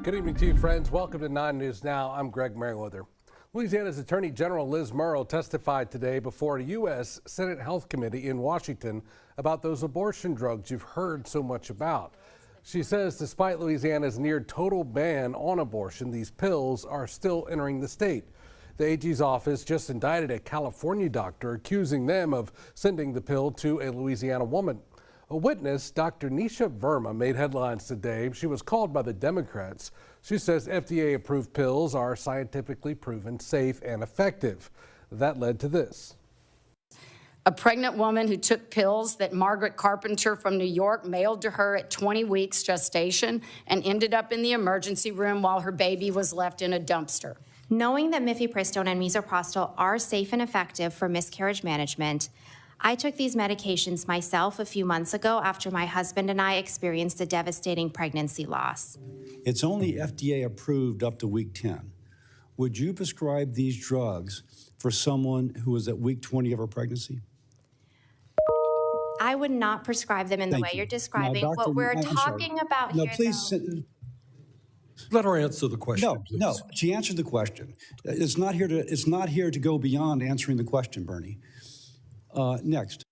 Good evening to you, friends. Welcome to 9 News Now. I'm Greg Merriweather. Louisiana's Attorney General Liz Murrow testified today before a U.S. Senate Health Committee in Washington about those abortion drugs you've heard so much about. She says despite Louisiana's near total ban on abortion, these pills are still entering the state. The AG's office just indicted a California doctor, accusing them of sending the pill to a Louisiana woman. A witness, Dr. Nisha Verma, made headlines today. She was called by the Democrats. She says FDA-approved pills are scientifically proven safe and effective. That led to this. A pregnant woman who took pills that Margaret Carpenter from New York mailed to her at 20 weeks gestation and ended up in the emergency room while her baby was left in a dumpster. Knowing that mifepristone and misoprostol are safe and effective for miscarriage management, I took these medications myself a few months ago after my husband and I experienced a devastating pregnancy loss. It's only FDA approved up to week 10. Would you prescribe these drugs for someone who is at week 20 of her pregnancy? I would not prescribe them in the way you're describing. Now, What we're talking about no, here, please. Let her answer the question. No, she answered the question. It's not here to go beyond answering the question, Bernie. Next.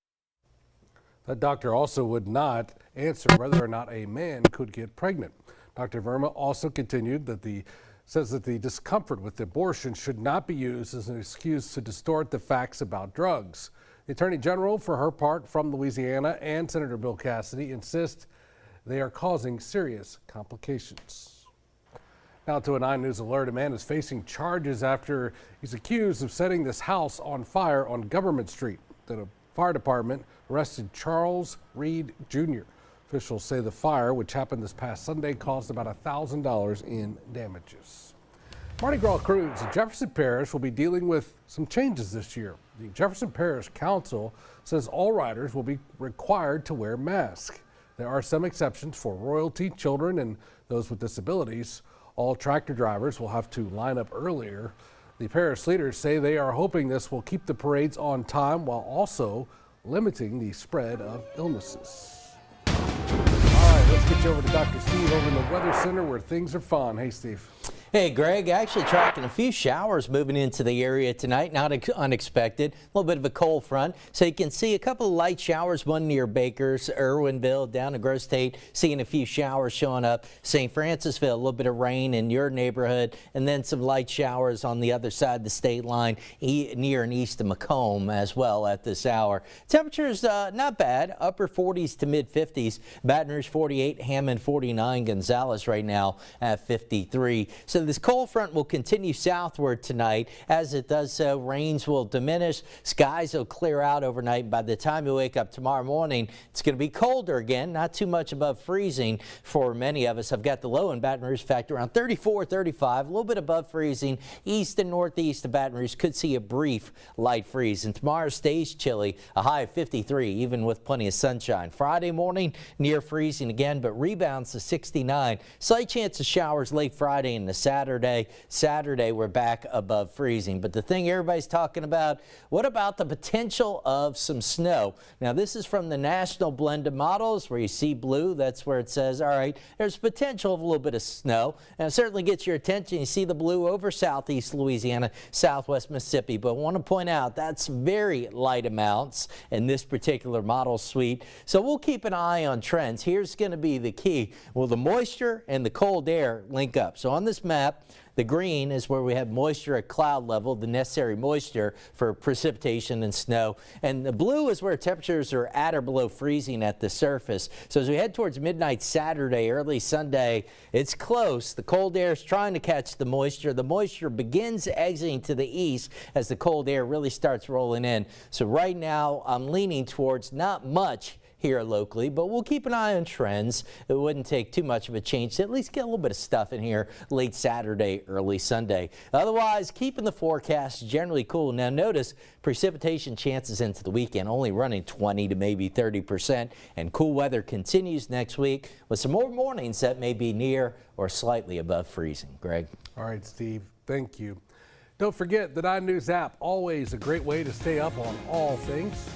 That doctor also would not answer whether or not a man could get pregnant. Dr. Verma also continued that says that the discomfort with abortion should not be used as an excuse to distort the facts about drugs. The Attorney General, for her part, from Louisiana, and Senator Bill Cassidy insist they are causing serious complications. Now to a 9 News alert. A man is facing charges after he's accused of setting this house on fire on Government Street. The fire department arrested Charles Reed Jr. Officials say the fire, which happened this past Sunday, caused about $1,000 in damages. Mardi Gras crews in Jefferson Parish will be dealing with some changes this year. The Jefferson Parish Council says all riders will be required to wear masks. There are some exceptions for royalty, children, and those with disabilities. All tractor drivers will have to line up earlier. The parish leaders say they are hoping this will keep the parades on time while also limiting the spread of illnesses. All right, let's get you over to Dr. Steve over in the Weather Center where things are fun. Hey, Steve. Hey, Greg, actually tracking a few showers moving into the area tonight. Not unexpected. A little bit of a cold front. So you can see a couple of light showers, one near Bakers, Irwinville, down to Gross State. Seeing a few showers showing up. St. Francisville, a little bit of rain in your neighborhood. And then some light showers on the other side of the state line near and east of Macomb as well at this hour. Temperatures not bad. Upper 40s to mid 50s. Baton Rouge 48, Hammond 49, Gonzales right now at 53. So this cold front will continue southward tonight. As it does so, rains will diminish. Skies will clear out overnight. By the time you wake up tomorrow morning, it's going to be colder again, not too much above freezing for many of us. I've got the low in Baton Rouge factor around 34, 35, a little bit above freezing. East and northeast of Baton Rouge could see a brief light freeze. And tomorrow stays chilly, a high of 53, even with plenty of sunshine. Friday morning, near freezing again, but rebounds to 69. Slight chance of showers late Friday and the Saturday, we're back above freezing. But the thing everybody's talking about, what about the potential of some snow? Now, this is from the National Blended Models where you see blue. That's where it says, all right, there's potential of a little bit of snow. And it certainly gets your attention. You see the blue over southeast Louisiana, southwest Mississippi. But I want to point out that's very light amounts in this particular model suite. So we'll keep an eye on trends. Here's going to be the key. Will the moisture and the cold air link up? So on this map, the green is where we have moisture at cloud level, the necessary moisture for precipitation and snow. And the blue is where temperatures are at or below freezing at the surface. So as we head towards midnight Saturday, early Sunday, it's close. The cold air is trying to catch the moisture. The moisture begins exiting to the east as the cold air really starts rolling in. So right now, I'm leaning towards not much here locally, but we'll keep an eye on trends. It wouldn't take too much of a change to at least get a little bit of stuff in here late Saturday, early Sunday. Otherwise, keeping the forecast generally cool. Now notice precipitation chances into the weekend only running 20 to maybe 30%, and cool weather continues next week with some more mornings that may be near or slightly above freezing. Greg. All right, Steve, thank you. Don't forget the 9 News app, always a great way to stay up on all things